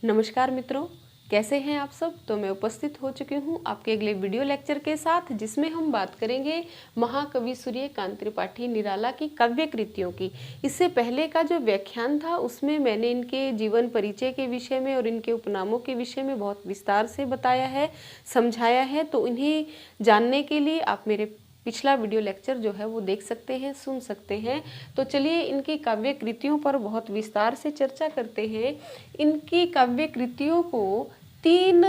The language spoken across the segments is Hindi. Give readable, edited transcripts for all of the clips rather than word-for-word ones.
नमस्कार मित्रों, कैसे हैं आप सब। तो मैं उपस्थित हो चुकी हूँ आपके अगले वीडियो लेक्चर के साथ, जिसमें हम बात करेंगे महाकवि सूर्यकांत त्रिपाठी निराला की काव्य कृतियों की। इससे पहले का जो व्याख्यान था उसमें मैंने इनके जीवन परिचय के विषय में और इनके उपनामों के विषय में बहुत विस्तार से बताया है, समझाया है। तो इन्हें जानने के लिए आप मेरे पिछला वीडियो लेक्चर जो है वो देख सकते हैं, सुन सकते हैं। तो चलिए इनकी काव्य कृतियों पर बहुत विस्तार से चर्चा करते हैं। इनकी काव्य कृतियों को 3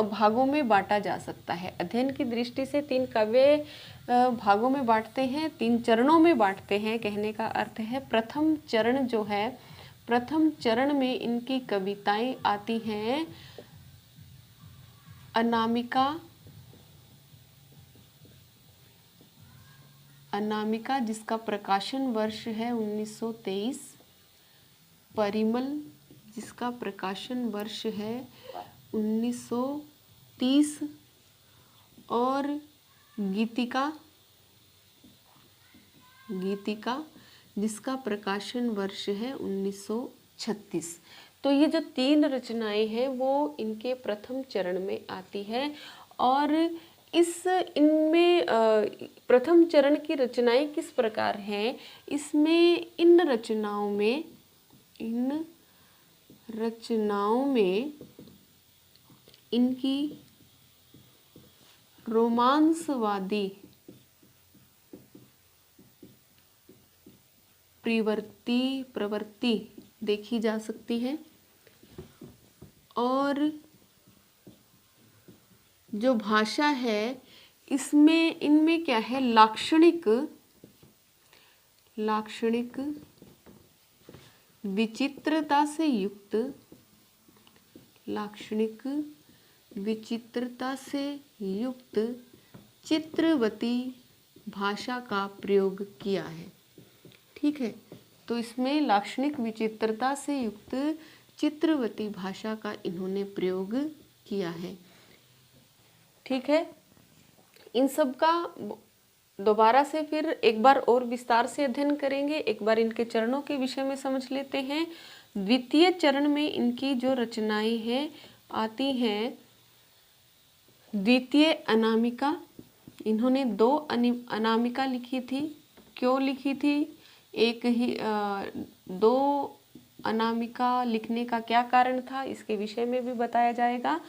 भागों में बांटा जा सकता है। अध्ययन की दृष्टि से 3 काव्य भागों में बांटते हैं, 3 चरणों में बांटते हैं। कहने का अर्थ है प्रथम चरण जो है, प्रथम चरण में इनकी कविताएं आती हैं अनामिका, अनामिका जिसका प्रकाशन वर्ष है 1923, परिमल जिसका प्रकाशन वर्ष है 1930 और गीतिका, गीतिका जिसका प्रकाशन वर्ष है 1936। तो ये जो 3 रचनाएं हैं वो इनके प्रथम चरण में आती है। और इनमें प्रथम चरण की रचनाएं किस प्रकार हैं, इसमें इन रचनाओं में इनकी रोमांसवादी प्रवृत्ति देखी जा सकती है। और जो भाषा है इसमें इनमें क्या है, लाक्षणिक विचित्रता से युक्त, लाक्षणिक विचित्रता से युक्त चित्रवती भाषा का प्रयोग किया है। ठीक है, तो इसमें लाक्षणिक विचित्रता से युक्त चित्रवती भाषा का इन्होंने प्रयोग किया है। ठीक है, इन सब का दोबारा से फिर एक बार और विस्तार से अध्ययन करेंगे। एक बार इनके चरणों के विषय में समझ लेते हैं। द्वितीय चरण में इनकी जो रचनाएं हैं आती हैं द्वितीय अनामिका। इन्होंने 2 अनामिका लिखी थी। क्यों लिखी थी, एक ही 2 अनामिका लिखने का क्या कारण था, इसके विषय में भी बताया जाएगा।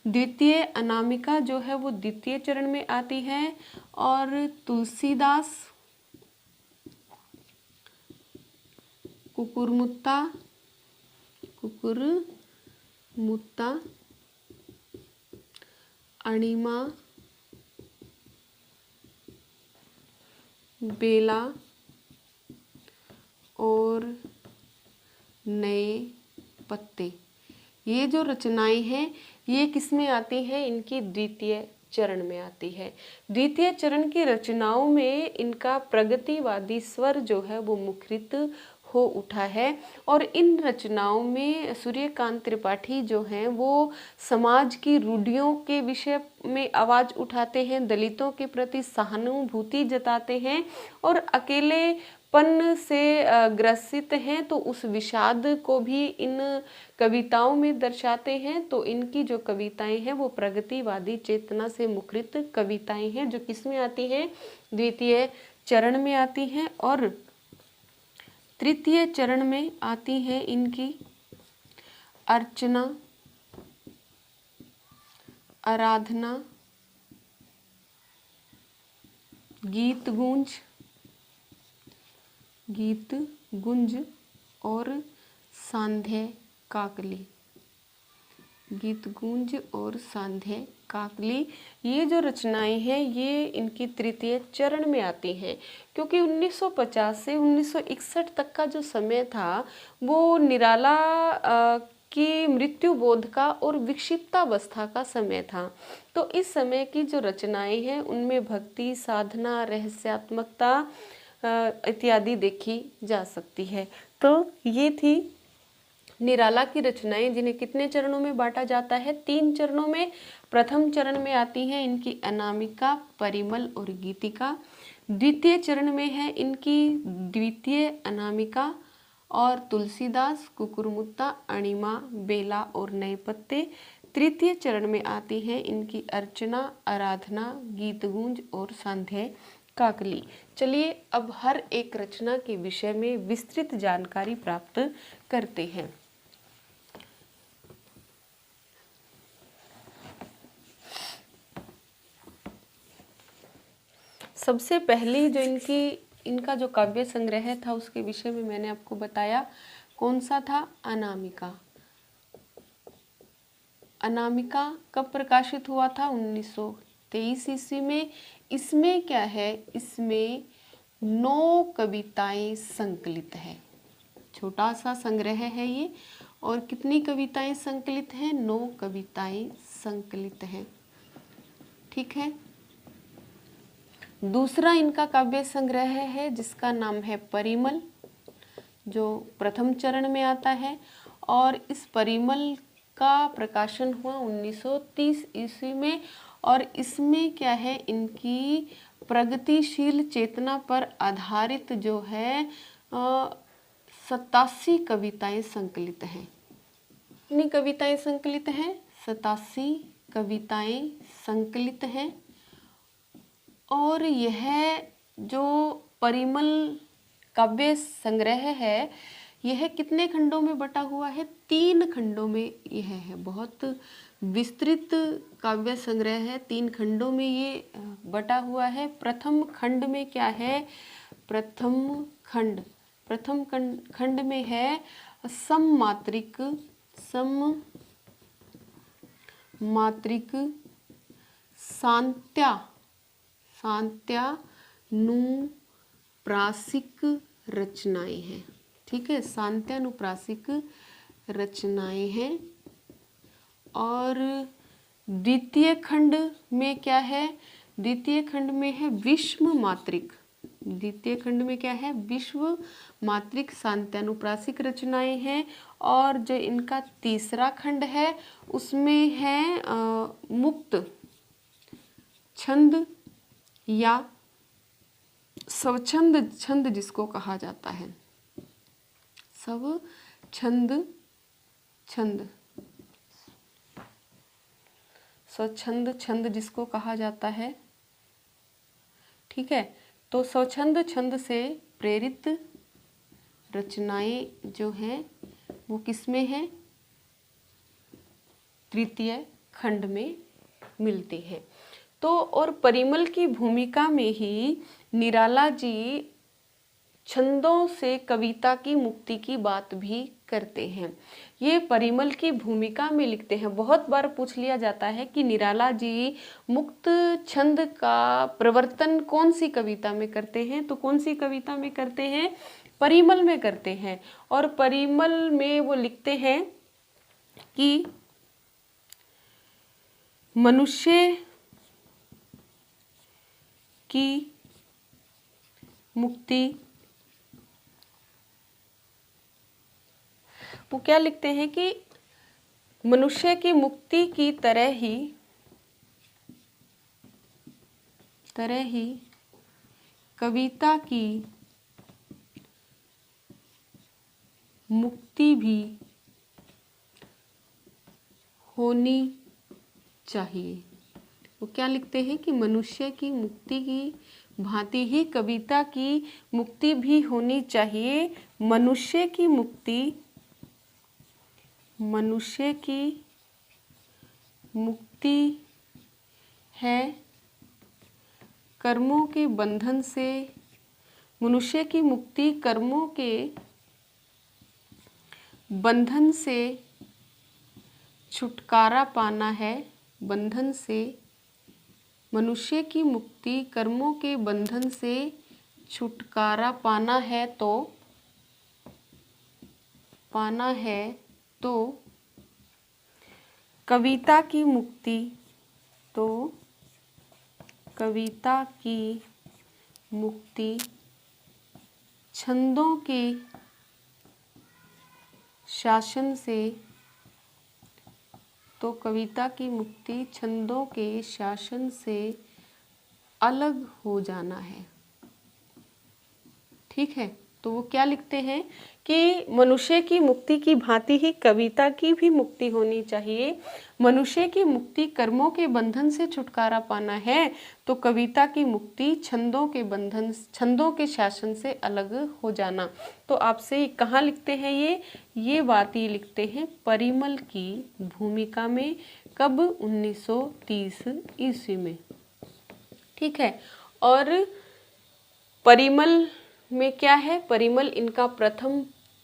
द्वितीय अनामिका जो है वो द्वितीय चरण में आती है। और तुलसीदास, कुकुरमुत्ता, अणिमा, बेला और नए पत्ते, ये जो रचनाएं हैं ये किस में आती हैं, इनकी द्वितीय चरण में आती है। द्वितीय चरण की रचनाओं में इनका प्रगतिवादी स्वर जो है वो मुखरित हो उठा है। और इन रचनाओं में सूर्यकांत त्रिपाठी जो हैं वो समाज की रूढ़ियों के विषय में आवाज़ उठाते हैं, दलितों के प्रति सहानुभूति जताते हैं और अकेलेपन से ग्रसित हैं तो उस विषाद को भी इन कविताओं में दर्शाते हैं। तो इनकी जो कविताएं हैं वो प्रगतिवादी चेतना से मुखरित कविताएं हैं, जो किस में आती हैं, द्वितीय चरण में आती हैं। और तृतीय चरण में आती है इनकी अर्चना, आराधना, गीत गुंज और सांध्य काकली, गीत गुंज और सांध्य काकली, ये जो रचनाएं हैं ये इनकी तृतीय चरण में आती हैं। क्योंकि 1950 से 1961 तक का जो समय था वो निराला की मृत्यु बोध का और विक्षिप्तावस्था का समय था। तो इस समय की जो रचनाएं हैं उनमें भक्ति, साधना, रहस्यात्मकता इत्यादि देखी जा सकती है। तो ये थी निराला की रचनाएं, जिन्हें कितने चरणों में बांटा जाता है, 3 चरणों में। प्रथम चरण में आती हैं इनकी अनामिका, परिमल और गीतिका। द्वितीय चरण में है इनकी द्वितीय अनामिका और तुलसीदास, कुकुरमुत्ता, अणिमा, बेला और नए पत्ते तृतीय चरण में आती हैं। इनकी अर्चना, आराधना, गीत गूंज और सांध्य काकली। चलिए अब हर एक रचना के विषय में विस्तृत जानकारी प्राप्त करते हैं। सबसे पहली जो इनका जो काव्य संग्रह था उसके विषय में मैंने आपको बताया, कौन सा था? अनामिका। अनामिका कब प्रकाशित हुआ था? 1923 ईस्वी में। इसमें क्या है? इसमें 9 कविताएं संकलित है। छोटा सा संग्रह है ये। और कितनी कविताएं संकलित हैं? 9 कविताएं संकलित हैं। ठीक है। दूसरा इनका काव्य संग्रह है जिसका नाम है परिमल, जो प्रथम चरण में आता है। और इस परिमल का प्रकाशन हुआ 1930 ईस्वी में। और इसमें क्या है? इनकी प्रगतिशील चेतना पर आधारित जो है 87 कविताएं संकलित हैं। कितनी कविताएं संकलित हैं? 87 कविताएं संकलित हैं। और यह जो परिमल काव्य संग्रह है, यह कितने खंडों में बटा हुआ है? 3 खंडों में यह है। बहुत विस्तृत काव्य संग्रह है। 3 खंडों में ये बटा हुआ है। प्रथम खंड में क्या है? प्रथम खंड में है सममात्रिक सांत्यानुप्रासिक रचनाएं हैं। ठीक है, सांत्यानुप्रासिक रचनाएं हैं। और द्वितीय खंड में क्या है? द्वितीय खंड में है विश्व मात्रिक। द्वितीय खंड में क्या है? विश्व मात्रिक सांत्यानुप्रासिक रचनाएं हैं। और जो इनका तीसरा खंड है उसमें है मुक्त छंद या स्वच्छंद छंद जिसको कहा जाता है। स्वच्छंद छंद जिसको कहा जाता है। ठीक है, तो स्वच्छंद छंद से प्रेरित रचनाएं जो हैं वो किसमें हैं? तृतीय खंड में मिलती हैं। तो और परिमल की भूमिका में ही निराला जी छंदों से कविता की मुक्ति की बात भी करते हैं। ये परिमल की भूमिका में लिखते हैं। बहुत बार पूछ लिया जाता है कि निराला जी मुक्त छंद का प्रवर्तन कौन सी कविता में करते हैं? तो कौन सी कविता में करते हैं? परिमल में करते हैं। और परिमल में वो लिखते हैं कि मनुष्य की मुक्ति, वो क्या लिखते हैं कि मनुष्य की मुक्ति की तरह ही कविता की मुक्ति भी होनी चाहिए। वो क्या लिखते हैं कि मनुष्य की मुक्ति की भांति ही कविता की मुक्ति भी होनी चाहिए। मनुष्य की मुक्ति है कर्मों के बंधन से। मनुष्य की मुक्ति कर्मों के बंधन से छुटकारा पाना है। बंधन से मनुष्य की मुक्ति कर्मों के बंधन से छुटकारा पाना है तो कविता की मुक्ति छंदों के शासन से, तो कविता की मुक्ति छंदों के शासन से अलग हो जाना है। ठीक है, तो वो क्या लिखते हैं कि मनुष्य की मुक्ति की भांति ही कविता की भी मुक्ति होनी चाहिए। मनुष्य की मुक्ति कर्मों के बंधन से छुटकारा पाना है, तो कविता की मुक्ति छंदों के बंधन, छंदों के शासन से अलग हो जाना। तो आपसे कहाँ लिखते हैं ये बात ये लिखते हैं परिमल की भूमिका में। कब? 1930 ईस्वी में। ठीक है। और परिमल में क्या है? परिमल इनका प्रथम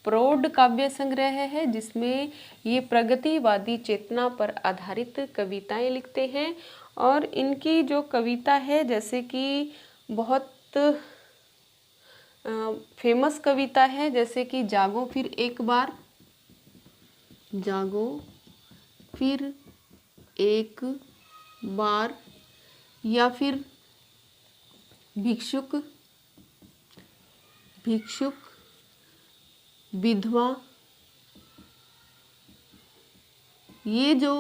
प्रौढ़ काव्य संग्रह है, जिसमें ये प्रगतिवादी चेतना पर आधारित कविताएं लिखते हैं। और इनकी जो कविता है, जैसे कि बहुत फेमस कविता है, जैसे कि जागो फिर एक बार, जागो फिर एक बार, या फिर भिक्षुक, भिक्षुक, विधवा। ये जो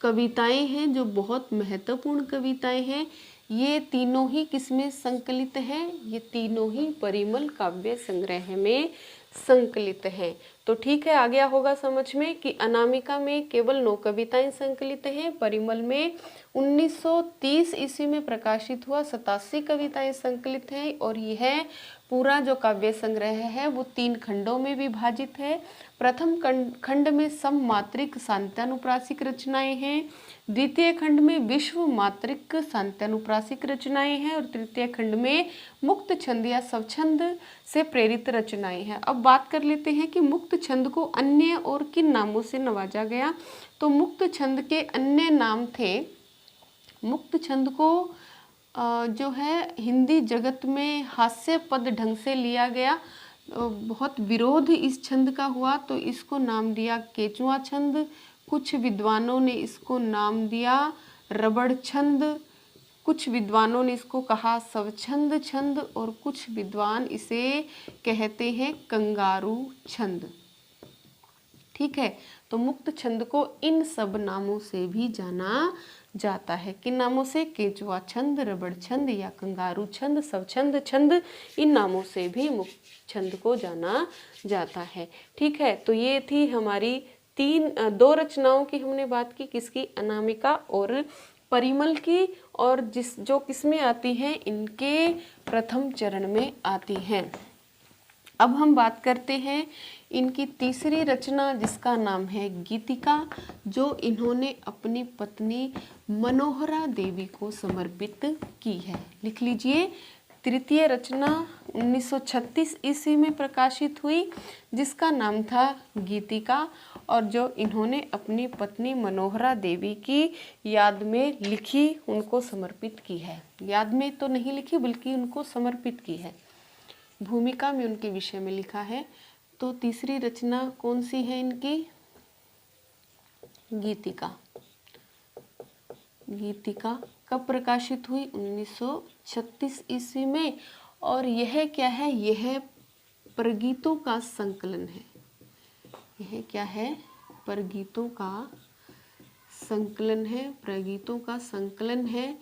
कविताएं हैं, जो बहुत महत्वपूर्ण कविताएं हैं, ये तीनों ही किसमें संकलित हैं? ये तीनों ही परिमल काव्य संग्रह में संकलित हैं। तो ठीक है, आ गया होगा समझ में कि अनामिका में केवल 9 कविताएं संकलित हैं, परिमल में 1930 ईस्वी में प्रकाशित हुआ 87 कविताएं संकलित हैं। और यह पूरा जो काव्य संग्रह है वो 3 खंडों में विभाजित है। प्रथम खंड में सममात्रिक सांत्यानुप्रासिक रचनाएं हैं, द्वितीय खंड में विश्व मात्रिक सांत्यानुप्रासिक रचनाएं हैं, और तृतीय खंड में मुक्त छंद या स्वछंद से प्रेरित रचनाएं हैं। अब बात कर लेते हैं कि मुक्त छंद को अन्य और किन नामों से नवाजा गया। तो मुक्त छंद के अन्य नाम थे, मुक्त छंद को जो है हिंदी जगत में हास्य पद ढंग से लिया गया, बहुत विरोध इस छंद का हुआ, तो इसको नाम दिया केचुआ छंद। कुछ विद्वानों ने इसको नाम दिया रबड़ छंद, कुछ विद्वानों ने इसको कहा स्वछंद छंद, और कुछ विद्वान इसे कहते हैं कंगारू छंद। ठीक है, तो मुक्त छंद को इन सब नामों से भी जाना जाता है। किन नामों से? केचुआ छंद, रबड़ छंद या कंगारू छंद, स्वछंद छंद, इन नामों से भी मुक्त छंद को जाना जाता है। ठीक है, तो ये थी हमारी 2 रचनाओं की हमने बात की, किसकी? अनामिका और परिमल की, और जो किसमें आती हैं? इनके प्रथम चरण में आती हैं। अब हम बात करते हैं इनकी तीसरी रचना, जिसका नाम है गीतिका, जो इन्होंने अपनी पत्नी मनोहरा देवी को समर्पित की है। लिख लीजिए, तृतीय रचना 1936 ईस्वी में प्रकाशित हुई, जिसका नाम था गीतिका, और जो इन्होंने अपनी पत्नी मनोहरा देवी की याद में लिखी, उनको समर्पित की है। याद में तो नहीं लिखी, बल्कि उनको समर्पित की है। भूमिका में उनके विषय में लिखा है। तो तीसरी रचना कौन सी है इनकी? गीतिका। गीतिका कब प्रकाशित हुई? 1936 ईस्वी में। और यह क्या है? यह प्रगीतों का संकलन है। यह क्या है? प्रगीतों का संकलन है, प्रगीतों का संकलन है।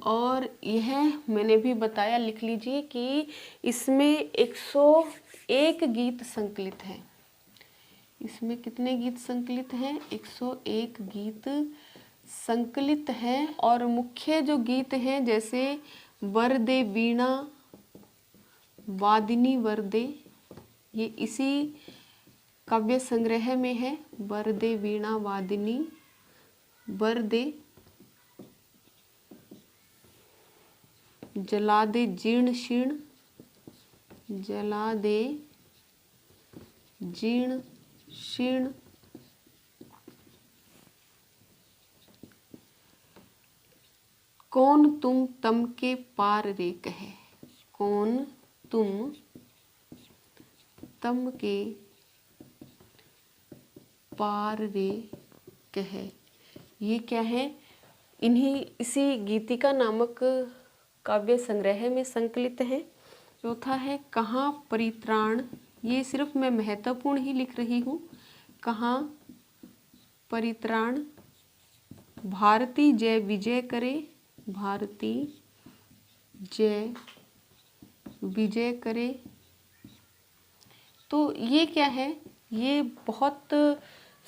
और यह मैंने भी बताया, लिख लीजिए कि इसमें 101 गीत संकलित हैं। इसमें कितने गीत संकलित हैं? 101 गीत संकलित हैं। और मुख्य जो गीत हैं, जैसे वरदे वीणा वादिनी वरदे, ये इसी काव्य संग्रह में है। वरदे वीणा वादिनी वरदे, जला दे जीर्ण शीर्ण, जला दे जीर्ण शीर्ण, कौन तुम तम के पार रे कहे, कौन तुम तम के पार रे कहे। ये क्या है? इसी गीतिका नामक काव्य संग्रह में संकलित है। चौथा है कहाँ परित्राण। ये सिर्फ मैं महत्वपूर्ण ही लिख रही हूँ। कहाँ परित्राण, भारती जय विजय करे, भारती जय विजय करे, तो ये क्या है, ये बहुत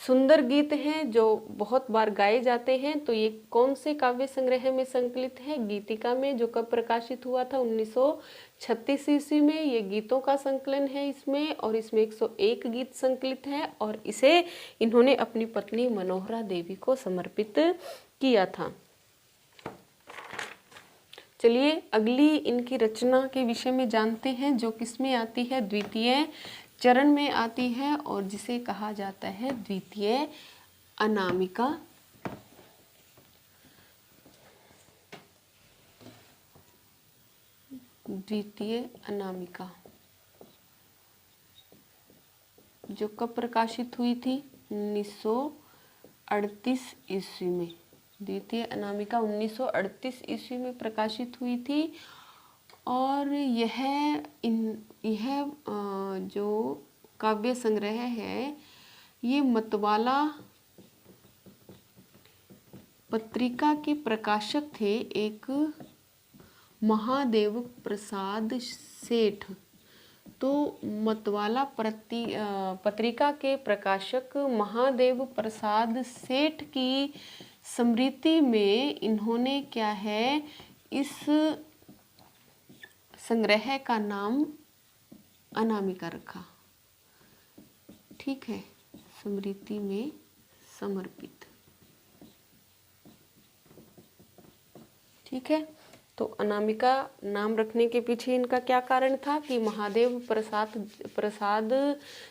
सुंदर गीत हैं जो बहुत बार गाए जाते हैं। तो ये कौन से काव्य संग्रह में संकलित है? गीतिका में, जो कब प्रकाशित हुआ था? 1936 ईस्वी में। ये गीतों का संकलन है इसमें, और इसमें 101 गीत संकलित है, और इसे इन्होंने अपनी पत्नी मनोहरा देवी को समर्पित किया था। चलिए अगली इनकी रचना के विषय में जानते हैं, जो किसमें आती है? द्वितीय चरण में आती है, और जिसे कहा जाता है द्वितीय अनामिका। द्वितीय अनामिका जो कब प्रकाशित हुई थी? 1938 ईस्वी में। द्वितीय अनामिका 1938 ईस्वी में प्रकाशित हुई थी। और यह जो काव्य संग्रह है, ये मतवाला पत्रिका के प्रकाशक थे एक महादेव प्रसाद सेठ। तो मतवाला पत्रिका के प्रकाशक महादेव प्रसाद सेठ की स्मृति में इन्होंने क्या है, इस संग्रह का नाम अनामिका रखा। ठीक है, स्मृति में समर्पित। ठीक है, तो अनामिका नाम रखने के पीछे इनका क्या कारण था कि महादेव प्रसाद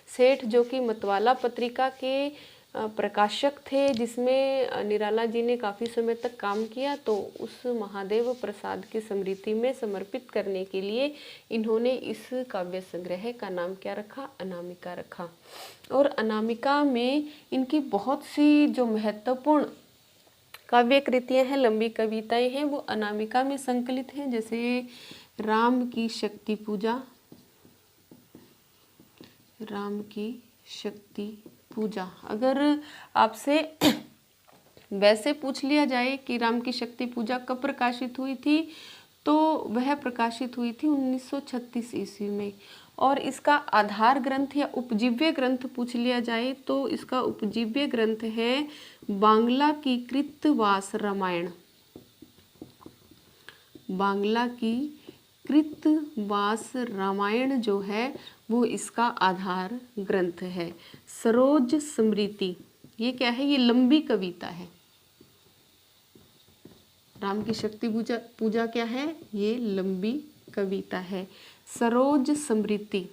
सेठ, जो कि मतवाला पत्रिका के प्रकाशक थे, जिसमें निराला जी ने काफ़ी समय तक काम किया, तो उस महादेव प्रसाद की स्मृति में समर्पित करने के लिए इन्होंने इस काव्य संग्रह का नाम क्या रखा? अनामिका रखा। और अनामिका में इनकी बहुत सी जो महत्वपूर्ण काव्य कृतियाँ हैं, लंबी कविताएं हैं, वो अनामिका में संकलित हैं। जैसे राम की शक्ति पूजा, राम की शक्ति पूजा। अगर आपसे वैसे पूछ लिया जाए कि राम की शक्ति पूजा कब प्रकाशित हुई थी, तो वह प्रकाशित हुई थी 1936 ईस्वी में। और इसका आधार ग्रंथ या उपजीव्य ग्रंथ पूछ लिया जाए, तो इसका उपजीव्य ग्रंथ है बांग्ला की कृतवास रामायण। बांग्ला की कृतवास रामायण जो है वो इसका आधार ग्रंथ है। सरोज स्मृति, ये क्या है? ये लंबी कविता है। राम की शक्ति पूजा क्या है? ये लंबी कविता है। सरोज स्मृति,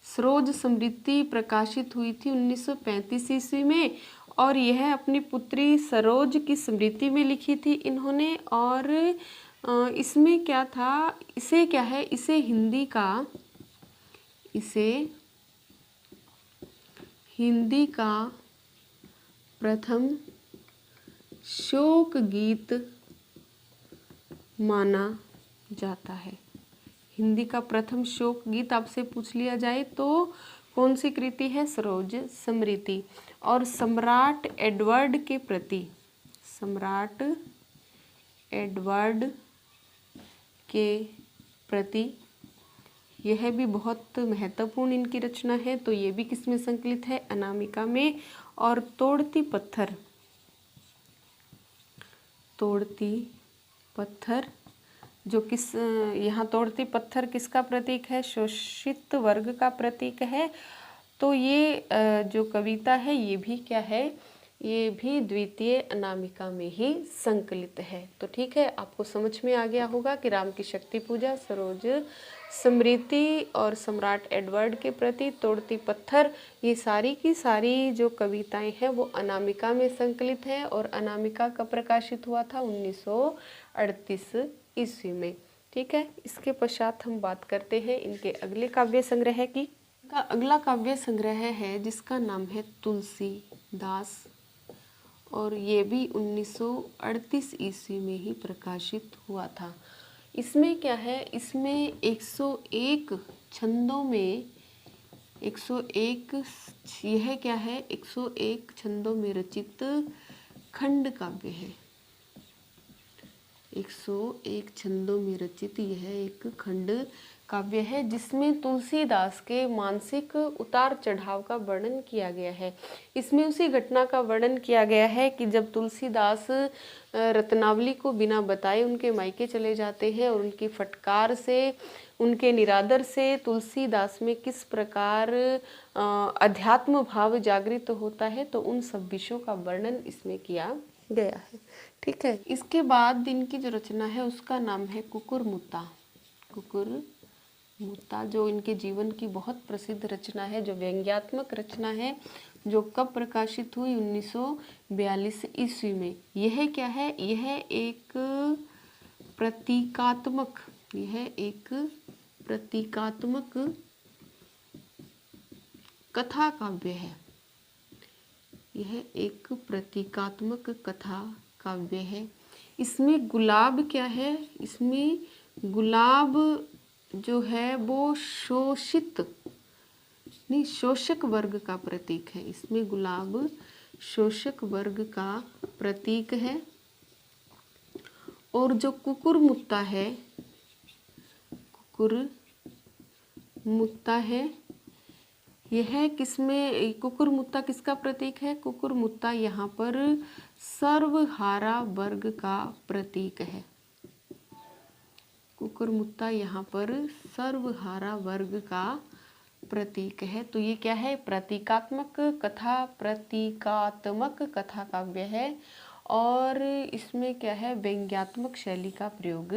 सरोज स्मृति प्रकाशित हुई थी 1935 ईस्वी में, और यह अपनी पुत्री सरोज की स्मृति में लिखी थी इन्होंने। और इसमें क्या था, इसे क्या है, इसे हिंदी का प्रथम शोक गीत माना जाता है। हिंदी का प्रथम शोक गीत आपसे पूछ लिया जाए तो कौन सी कृति है? सरोज स्मृति। और सम्राट एडवर्ड के प्रति, सम्राट एडवर्ड के प्रति यह भी बहुत महत्वपूर्ण इनकी रचना है। तो ये भी किसमें संकलित है? अनामिका में। और तोड़ती पत्थर, तोड़ती पत्थर जो यहाँ तोड़ती पत्थर किसका प्रतीक है? शोषित वर्ग का प्रतीक है। तो ये जो कविता है ये भी क्या है? ये भी द्वितीय अनामिका में ही संकलित है। तो ठीक है, आपको समझ में आ गया होगा कि राम की शक्ति पूजा, सरोज स्मृति और सम्राट एडवर्ड के प्रति, तोड़ती पत्थर, ये सारी की सारी जो कविताएं हैं वो अनामिका में संकलित है। और अनामिका कब प्रकाशित हुआ था? 1938 ईस्वी में। ठीक है, इसके पश्चात हम बात करते हैं इनके अगले काव्य संग्रह की। का अगला काव्य संग्रह है जिसका नाम है तुलसीदास, और ये भी 1938 ईस्वी में ही प्रकाशित हुआ था। इसमें क्या है? इसमें 101 छंदों में 101 यह क्या है? 101 छंदों में रचित खंड काव्य है। 101 छंदों में रचित यह एक खंड काव्य है जिसमें तुलसीदास के मानसिक उतार चढ़ाव का वर्णन किया गया है। इसमें उसी घटना का वर्णन किया गया है कि जब तुलसीदास रत्नावली को बिना बताए उनके मायके चले जाते हैं और उनकी फटकार से, उनके निरादर से तुलसीदास में किस प्रकार अध्यात्म भाव जागृत होता है, तो उन सब विषयों का वर्णन इसमें किया गया है। ठीक है। इसके बाद इनकी जो रचना है उसका नाम है कुकुरमुत्ता। कुकुरमुत्ता जो इनके जीवन की बहुत प्रसिद्ध रचना है, जो व्यंग्यात्मक रचना है, जो कब प्रकाशित हुई 1942 ईस्वी में। यह क्या है? यह एक प्रतीकात्मक कथा काव्य है। यह एक प्रतीकात्मक कथा काव्य है। इसमें गुलाब क्या है? इसमें गुलाब जो है वो शोषक वर्ग का प्रतीक है। इसमें गुलाब शोषक वर्ग का प्रतीक है। और जो कुकुरमुत्ता है, यह किसमें, कुकुरमुत्ता किसका प्रतीक है? कुकुरमुत्ता यहाँ पर सर्वहारा वर्ग का प्रतीक है। कुकुरमुत्ता यहाँ पर सर्वहारा वर्ग का प्रतीक है। तो ये क्या है? प्रतीकात्मक कथा काव्य है। और इसमें क्या है? व्यंग्यात्मक शैली का प्रयोग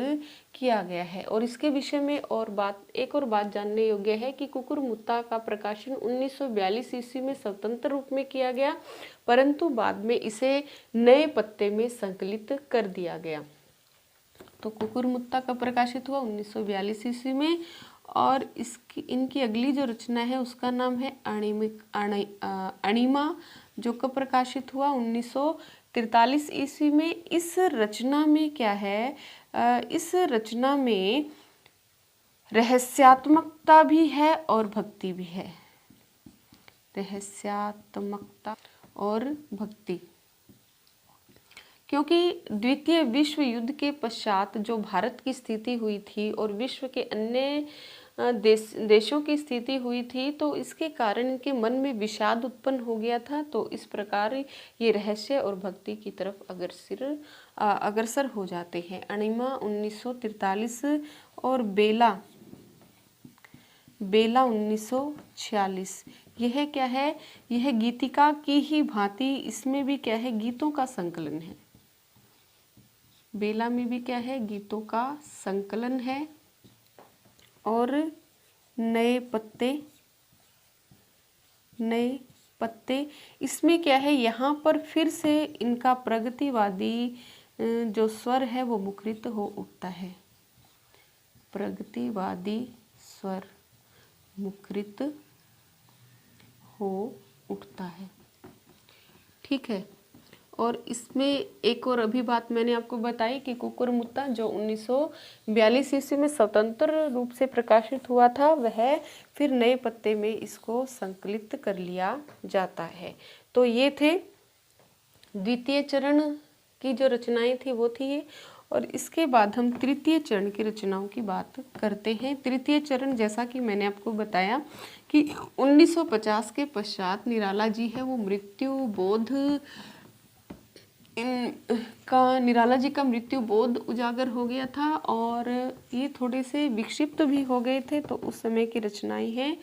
किया गया है। और इसके विषय में एक और बात जानने योग्य है कि कुकुरमुत्ता का प्रकाशन 1942 ईस्वी में स्वतंत्र रूप में किया गया, परंतु बाद में इसे नए पत्ते में संकलित कर दिया गया। तो कुकुरमुत्ता का प्रकाशित हुआ 1942 ईस्वी में। और इनकी अगली जो रचना है उसका नाम है अणिमा, जो कब प्रकाशित हुआ 1943 ईस्वी में। इस रचना में क्या है? इस रचना में रहस्यात्मकता भी है और भक्ति भी है। रहस्यात्मकता और भक्ति, क्योंकि द्वितीय विश्व युद्ध के पश्चात जो भारत की स्थिति हुई थी और विश्व के अन्य देशों की स्थिति हुई थी, तो इसके कारण इनके मन में विषाद उत्पन्न हो गया था। तो इस प्रकार ये रहस्य और भक्ति की तरफ अग्रसर हो जाते हैं। अणिमा 1943 और बेला 1946। यह क्या है? यह गीतिका की ही भांति इसमें भी क्या है? गीतों का संकलन है। बेला में भी क्या है? गीतों का संकलन है। और नए पत्ते इसमें क्या है? यहाँ पर फिर से इनका प्रगतिवादी जो स्वर है वो मुखरित हो उठता है। प्रगतिवादी स्वर मुखरित हो उठता है। ठीक है। और इसमें एक और अभी बात मैंने आपको बताई कि कुकुरमुत्ता जो 1942 ईस्वी में स्वतंत्र रूप से प्रकाशित हुआ था, वह फिर नए पत्ते में इसको संकलित कर लिया जाता है। तो ये थे द्वितीय चरण की जो रचनाएं थी वो थी ये। और इसके बाद हम तृतीय चरण की रचनाओं की बात करते हैं। तृतीय चरण, जैसा कि मैंने आपको बताया कि 1950 के पश्चात निराला जी है वो निराला जी का मृत्यु बोध उजागर हो गया था और ये थोड़े से विक्षिप्त भी हो गए थे। तो उस समय की रचनाएं हैं,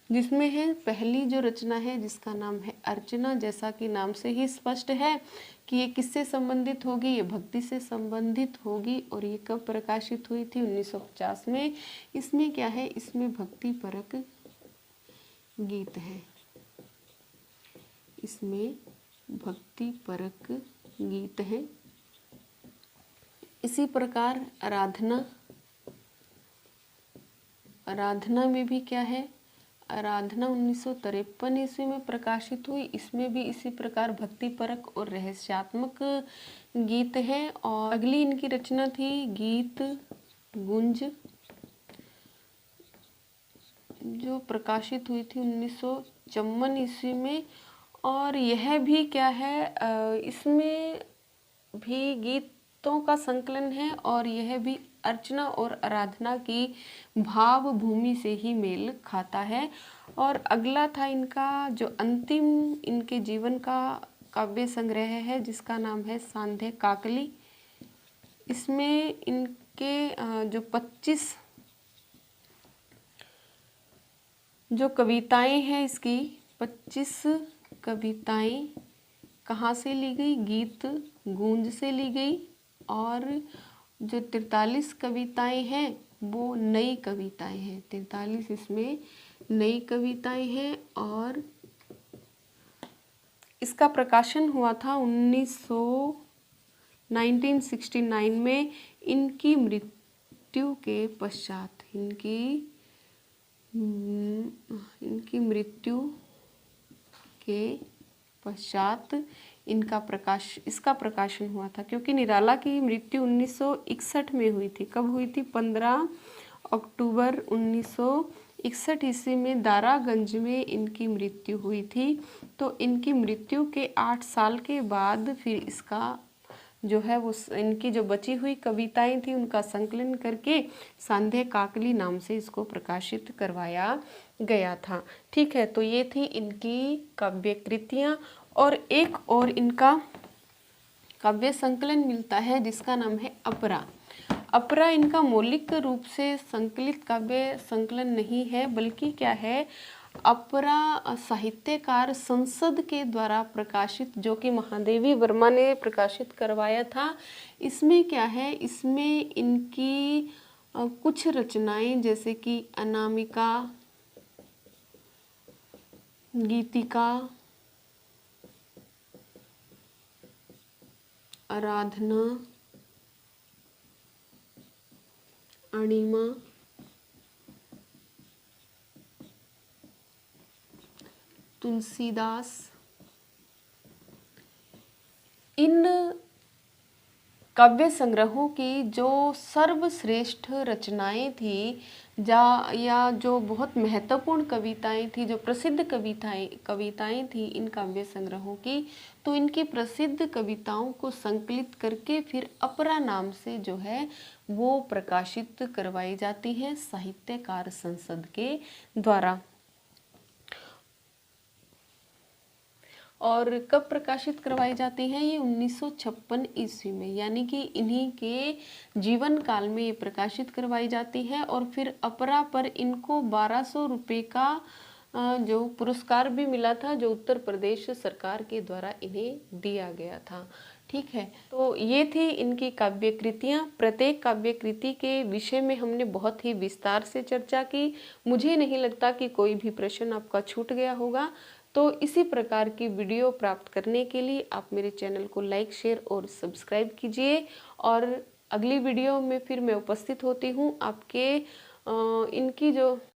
जिसमें है पहली जो रचना है जिसका नाम है अर्चना। जैसा कि नाम से ही स्पष्ट है कि ये किससे संबंधित होगी? ये भक्ति से संबंधित होगी। और ये कब प्रकाशित हुई थी? 1950 में। इसमें क्या है? इसमें भक्ति परक गीत है। इसमें भक्ति परक गीत है। इसी प्रकार आराधना में भी क्या है? आराधना 1953 ईस्वी में प्रकाशित हुई। इसमें भी इसी प्रकार भक्ति परक और रहस्यात्मक गीत है। और अगली इनकी रचना थी गीत गुंज, जो प्रकाशित हुई थी 1954 ईस्वी में। और यह भी क्या है? इसमें भी गीतों का संकलन है और यह भी अर्चना और आराधना की भाव भूमि से ही मेल खाता है। और अगला था इनका जो अंतिम इनके जीवन का काव्य संग्रह है जिसका नाम है सांध्य काकली। इसमें इनके जो 25 जो कविताएं हैं, इसकी 25 कविताएं कहाँ से ली गई? गीत गूंज से ली गई। और जो 43 कविताएं हैं वो नई कविताएं हैं। 43 इसमें नई कविताएं हैं। और इसका प्रकाशन हुआ था 1969 में। इनकी मृत्यु के पश्चात इनकी मृत्यु के पश्चात इसका प्रकाशन हुआ था, क्योंकि निराला की मृत्यु 1961 में हुई थी। कब हुई थी? 15 अक्टूबर 1961 ईस्वी में दारागंज में इनकी मृत्यु हुई थी। तो इनकी मृत्यु के 8 साल के बाद फिर इसका जो है वो इनकी जो बची हुई कविताएं थी उनका संकलन करके सांध्य काकली नाम से इसको प्रकाशित करवाया गया था। ठीक है, तो ये थी इनकी काव्य कृतियाँ। और एक और इनका काव्य संकलन मिलता है जिसका नाम है अपरा। अपरा इनका मौलिक रूप से संकलित काव्य संकलन नहीं है, बल्कि क्या है, अपरा साहित्यकार संसद के द्वारा प्रकाशित, जो कि महादेवी वर्मा ने प्रकाशित करवाया था। इसमें क्या है, इसमें इनकी कुछ रचनाएं जैसे कि अनामिका, गीतिका, आराधना, अणिमा, तुलसीदास, इन काव्य संग्रहों की जो सर्वश्रेष्ठ रचनाएं थी या जो बहुत महत्वपूर्ण कविताएं थी, जो प्रसिद्ध कविताएं थी इन काव्य संग्रहों की, तो इनकी प्रसिद्ध कविताओं को संकलित करके फिर अपरा नाम से जो है वो प्रकाशित करवाई जाती है साहित्यकार संसद के द्वारा। और कब प्रकाशित करवाई जाती हैं? ये 1956 ईस्वी में, यानी कि इन्हीं के जीवन काल में ये प्रकाशित करवाई जाती है। और फिर अपरा पर इनको 1200 रुपये का जो पुरस्कार भी मिला था, जो उत्तर प्रदेश सरकार के द्वारा इन्हें दिया गया था। ठीक है, तो ये थी इनकी काव्य कृतियाँ। प्रत्येक काव्य कृति के विषय में हमने बहुत ही विस्तार से चर्चा की। मुझे नहीं लगता कि कोई भी प्रश्न आपका छूट गया होगा। तो इसी प्रकार की वीडियो प्राप्त करने के लिए आप मेरे चैनल को लाइक, शेयर और सब्सक्राइब कीजिए। और अगली वीडियो में फिर मैं उपस्थित होती हूँ आपके इनकी जो